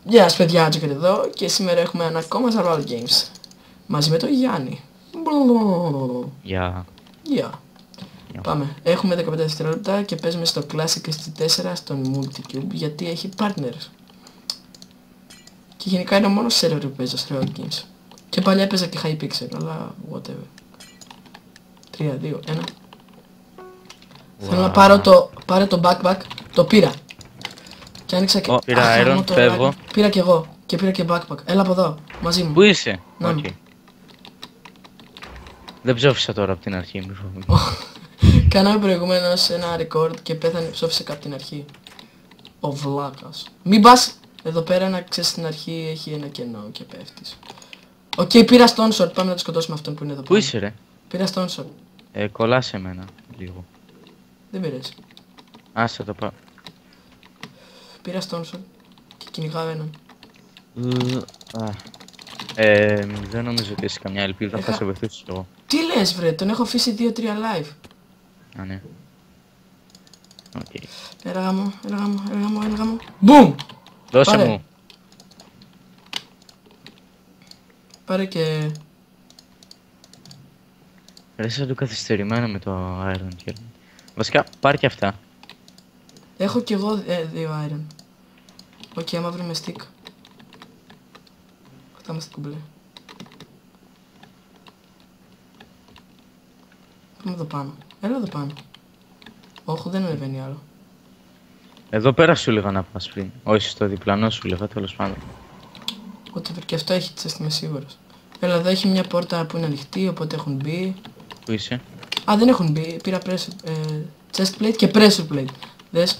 Γεια σας παιδιά, Τζοκερ εδώ και σήμερα έχουμε ένα ακόμα survival games μαζί με τον Γιάννη. Γεια. Γεια. Πάμε. Έχουμε 15 δευτερόλεπτα και παίζουμε στο Classic ST4 στον Multicube γιατί έχει partners. Και γενικά είναι ο μόνος server που παίζω στο survival games. Και παλιά έπαιζα και Hypixel, αλλά whatever. 3, 2, 1. Θέλω να πάρω το backpack, το πήρα. Και άνοιξα και... πήρα iron, φεύγω. Πήρα και εγώ. Και πήρα και backpack. Έλα από εδώ, μαζί μου. Πού είσαι? Να Okay. Δεν ψόφισα τώρα από την αρχή. Κάναμε προηγουμένως ένα record και πέθανε, ψόφισε από την αρχή. Ο βλάκας. Μην πας εδώ πέρα να ξέρεις στην αρχή έχει ένα κενό και πέφτεις. Οκ, πήρα stone sword, πάμε να το σκοτώσουμε αυτόν που είναι εδώ Πού πάνω. είσαι ρε? Πήρα stone sword. Κολλά σε μένα λίγο. Δεν πειράζει. Άσε το πάω. Πήρα stone sword και κυνηγάω έναν. Δεν νομίζω ότι έχει καμιά ελπίδα, θα σε βοηθήσω εγώ. Τι λες βρε, τον έχω αφήσει 2-3 live. Α, ναι. Οκ. Έλα γάμο. Μπουμ! Δώσε Πάρε. μου. Πάρε και... Ρε σαν το καθυστερημένο με το iron χέρι. Βασικά πάρε και αυτά. Έχω κι εγώ 2 iron. Οκ, άμα βρούμε stick. Αυτά είμαστε κουμπλέ. Πάμε εδώ πάνω. Έλα εδώ πάνω. Όχι, δεν ανεβαίνει άλλο. Εδώ πέρα σου έλεγα να πας πριν. Όχι, στο διπλανό σου έλεγα, τέλος πάντων. Whatever, και αυτό έχει chest, είμαι σίγουρος. Έλα, εδώ έχει μια πόρτα που είναι ανοιχτή, οπότε έχουν μπει. Πού είσαι? Α, δεν έχουν μπει. Πήρα chest plate και pressure plate. Δες.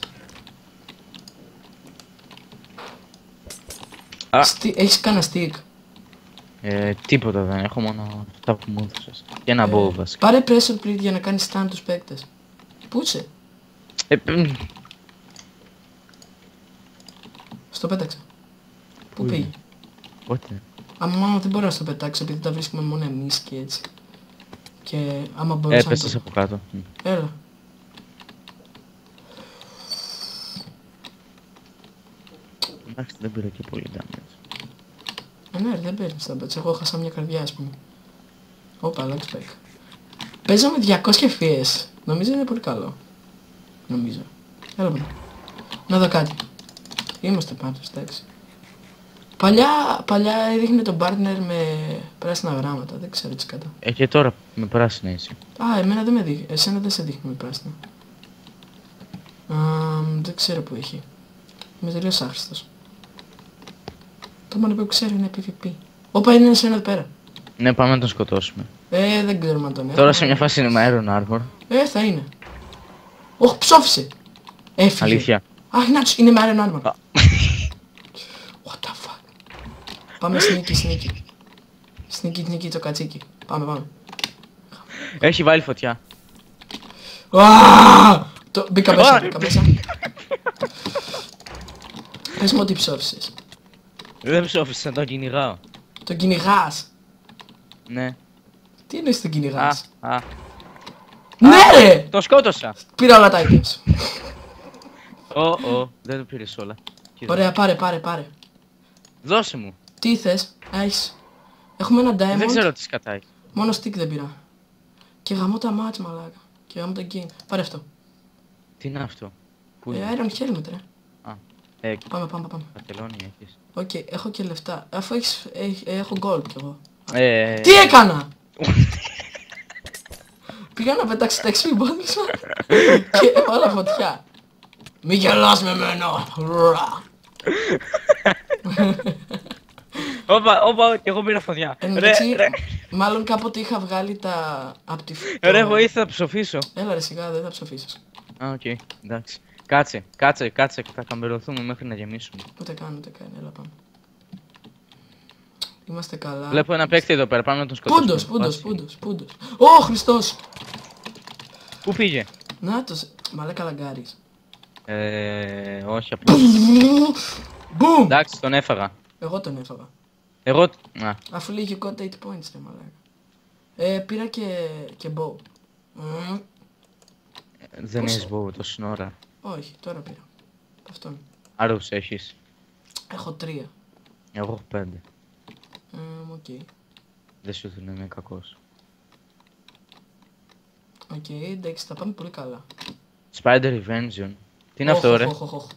Α. Έχεις κανένα stick? Τίποτα δεν έχω, μόνο αυτά που μου έδωσες. Και ένα bow βασικά. Πάρε pressure plate για να κάνεις stun τους παίκτες. Πού είσαι? Στο πέταξα. Πού πήγε? Πότε? Άμα δεν μπορώ να στο πετάξω επειδή τα βρίσκουμε μόνο εμείς και έτσι. Και άμα μπορούσα να Έπεσες από κάτω. Έλα. Εντάξει, δεν πήρα και πολύ damage. Ναι, δεν παίρνεις τα μπέτσα. Εγώ χάσα μια καρδιά ας πούμε. Όπα, log spec. Παίζω με 200 FPS. Νομίζω είναι πολύ καλό. Νομίζω. Έλα πάνω. Να δω κάτι. Είμαστε πάντως, εντάξει. Παλιά έδειχνε τον partner με πράσινα γράμματα. Δεν ξέρω τι κατά. Και τώρα με πράσινα είσαι. Α, εμένα δεν με δείχνει. Εσένα δεν σε δείχνει με πράσινα. Δεν ξέρω που έχει. Είμαι τελείως άχρηστος. Το μόνο που ξέρω είναι PvP. Όπα, είναι σε ένα εδώ πέρα. Ναι, πάμε να τον σκοτώσουμε. Δεν ξέρουμε αν τον έχω. Τώρα σε μια φάση είναι με iron armor. Θα είναι. Όχι, ψόφισε. Έφυγε. Αλήθεια. Αχ, να τους, είναι με iron armor. What the fuck. Πάμε sneaky. Sneaky το κατσίκι. Πάμε. Έχει βάλει φωτιά. Μπήκα μέσα. Πες μου ότι ψόφισες. Δεν ψόφισα, τον κυνηγάω. Τον κυνηγάς. Ναι. Τι εννοείς τον κυνηγάς? Ναι ρε! Τον σκότωσα. Πήρα όλα τα items. Δεν το πήρες όλα. Ωραία, πάρε. Δώσε μου. Τι θες? Έχεις. Έχουμε ένα diamond. Δεν ξέρω τι σκατά έχει. Μόνο stick δεν πήρα. Και γαμώ τα match μαλάκα. Και γαμώ το game. Πάρε αυτό. Τι είναι αυτό? Πού είναι? Iron helmet ρε. Πάμε. Πατελόνι έχεις. Οκ, έχω και λεφτά. Αφού έχω gold κι εγώ. Τι Τι έκανα! Πήγα να πετάξω τα XP bonus και έβαλα φωτιά. Μη γελάς με μένα. Όπα, και εγώ πήρα φωτιά. Εντάξει, μάλλον κάποτε είχα βγάλει τα... απ' τη... Ρε, βοήθησα να ψοφήσω. Έλα ρε σιγά, δεν θα ψοφήσεις. Οκ, εντάξει. Κάτσε, θα καμπερωθούμε μέχρι να γεμίσουμε. Ούτε καν, έλα πάμε. Είμαστε καλά. Βλέπω ένα παίκτη εδώ πέρα, πάμε να τον σκοτώσουμε. Πούντος. Ω, Χριστός! Πού πήγε? Νάτος, μαλάκα λαγκάρης. Όχι απλώς. Μπουμ! Εντάξει, τον έφαγα. Εγώ τον έφαγα. Εγώ... Αφού λέει you got 8 points ρε μαλάκα. Πήρα και bow. Δεν έχεις bow τόση ώρα. Όχι, τώρα πήρα. Αυτόν. Άρρους έχεις. Έχω 3. Εγώ έχω 5. Οκ. Δεν σου δίνω, είμαι κακός. Οκ, εντάξει, θα πάμε πολύ καλά. Spider Revengeon. Τι είναι αυτό, ρε? Οχ.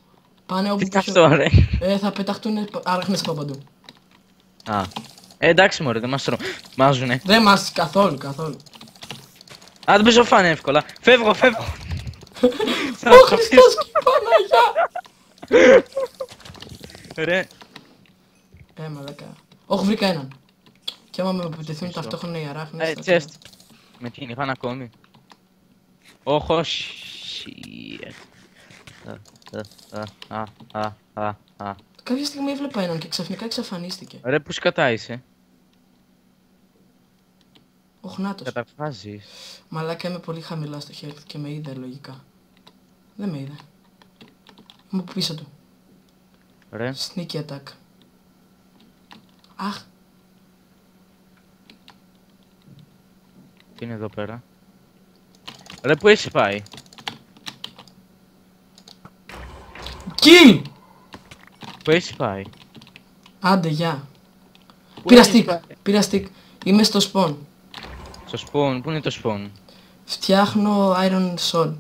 Πάνε Τι όπου είναι αυτό, ρε? θα πεταχτούν άραχνες από παντού. Α. Εντάξει μωρέ, δεν μας τρομάζουνε. Δεν μας καθόλου. Α, δεν παίζω φάνε εύκολα. Φεύγω. Ω Χριστός και η Παναγιά! Ρε. Μαλάκα. Όχι, βρήκα έναν. Και άμα με επιτεθούν ταυτόχρονα οι αράχνες... Chest. Με κυνηγάνε ακόμη. Όχι, shit. Κάποια στιγμή έβλεπα έναν και ξαφνικά εξαφανίστηκε. Ρε, που σκατά είσαι? Ο Χνάτος. Καταφάζεις. Μαλάκα, είμαι πολύ χαμηλά στο health και με είδε λογικά. Δεν με είδε. Είμαι από πίσω του. Ρε. Sneaky attack. Αχ. Τι είναι εδώ πέρα? Ρε, που έχεις πάει? Kill! Που έχεις πάει? Άντε, γεια. Πού Πήρα έχεις stick. πάει? Πήρα stick. Είμαι στο spawn. Στο spawn, πού είναι το spawn? Φτιάχνω iron sword.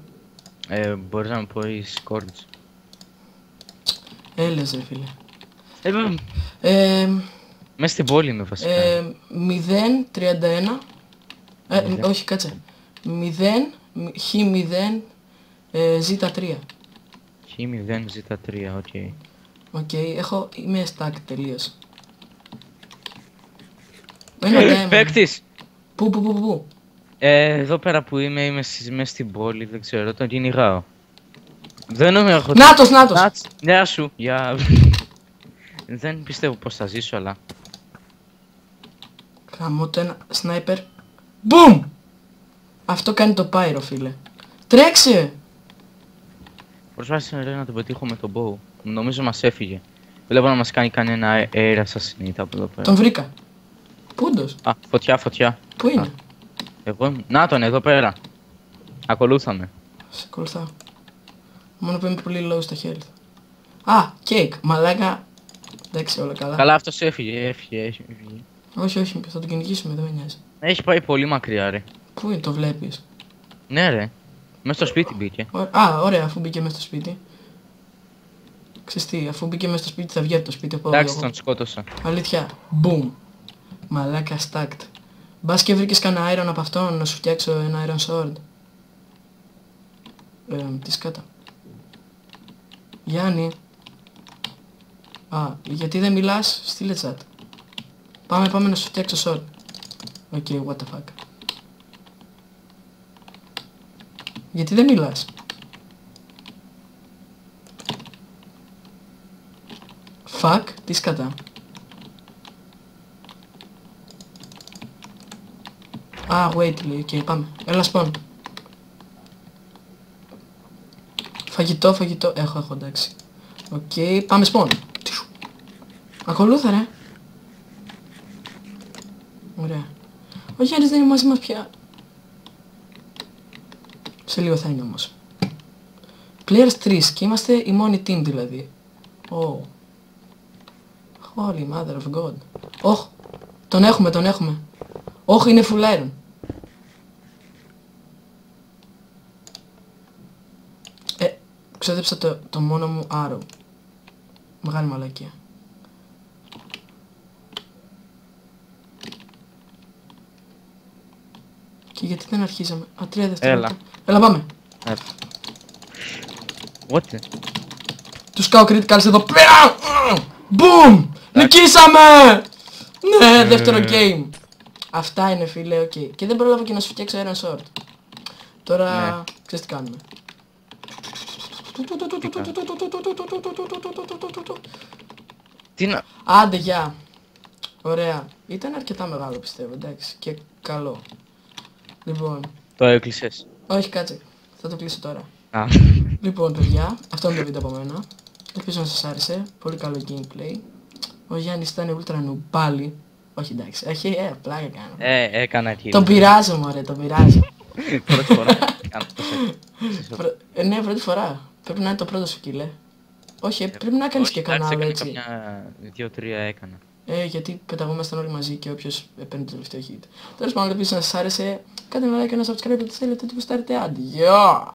Μπορείς να μου πεις cords? Έλεος ρε φίλε. Μες στην πόλη είμαι βασικά. 0.31. Όχι, κάτσε. 0, Χ0, Z3. Χ0 Z3, οκ. Οκ, είμαι stack τελείως. Ένα diamond. Παίκτης! Πού. Εδώ πέρα που είμαι μες στην πόλη, δεν ξέρω, τον κυνηγάω. Δεν νομίζω έχω... Νάτος! Γεια σου, γεια. Δεν πιστεύω πως θα ζήσω, αλλά... Χαμώ το ένα sniper. Boom! Αυτό κάνει το pyro, φίλε. Τρέξε! Προσπάθησα ρε, να τον πετύχω με τον bow. Νομίζω μας έφυγε. Βλέπω να μας κάνει κανένα air assassinate από εδώ πέρα. Τον βρήκα. Πούντος. Α, φωτιά. Πού είναι? Εγώ ήμουν... Να τον, εδώ πέρα. Ακολούθαμε. Σε ακολουθάω. Μόνο που είμαι πολύ low στο health. Α, cake. Μαλάκα. Εντάξει, όλα καλά. Καλά, αυτός έφυγε. Όχι, θα τον κυνηγήσουμε, δεν με νοιάζει. Έχει πάει πολύ μακριά, ρε. Πού είναι, το βλέπεις? Ναι, ρε. Μες στο σπίτι μπήκε. Ωραία, αφού μπήκε μέσα στο σπίτι. Ξέρεις τι, αφού μπήκε μέσα στο σπίτι θα βγει από το σπίτι, οπότε Εντάξει, τον σκότωσα. Αλήθεια. Boom. Μαλάκα stacked. Μπας και βρήκες κανένα iron από αυτόν να σου φτιάξω ένα iron sword. Τι σκάτα. Γιάννη. Γιατί δεν μιλάς, στείλε chat. Πάμε να σου φτιάξω sword. Οκ, what the fuck. Γιατί δεν μιλάς? Fuck, τι σκατά. Wait, λέει, οκ, πάμε. Έλα spawn. Φαγητό, έχω, εντάξει. Οκ, πάμε spawn. Ακολούθα, ρε. Ωραία. Ο Γιάννης δεν είναι μαζί μας πια. Σε λίγο θα είναι όμως. Players 3 και είμαστε η μόνη team δηλαδή. Holy mother of god. Τον έχουμε. Είναι full iron. Ξέδεψα το μόνο μου arrow. Μεγάλη μαλακία. Και γιατί δεν αρχίζαμε? 3 δευτερόλεπτα. Έλα πάμε. What? Τους κάω critical εδώ πέρα. Boom! Νικήσαμε! Ναι, δεύτερο game. Αυτά είναι φίλε, οκ. Και δεν πρόλαβα και να σου φτιάξω ένα sword. Τώρα, ξέρεις τι κάνουμε. Άντε, γεια. Ωραία. Ήταν αρκετά μεγάλο πιστεύω, εντάξει. Και καλό. Λοιπόν. Το έκλεισες? Όχι, κάτσε. Θα το κλείσω τώρα. Λοιπόν, παιδιά, αυτό είναι το βίντεο από μένα. Ελπίζω να σας άρεσε. Πολύ καλό gameplay. Ο Γιάννης ήταν ultra noob πάλι. Όχι, εντάξει. Όχι, πλάκα κάνω. Έκανα εκεί. Τον πειράζω, μωρέ, τον πειράζω. Πρώτη φορά. Ναι, πρώτη φορά. Πρέπει να είναι το πρώτο σου kill, Όχι, πρέπει να κάνεις και κανάλι έτσι. Καμιά 2-3 έκανα. Γιατί πεταγόμασταν όλοι μαζί και όποιος παίρνει το τελευταίο hit. Τέλος πάντων, ελπίζω να σας άρεσε. Κάντε ένα like και ένα subscribe αν θέλετε, τι γουστάρετε, άντε. Γεια!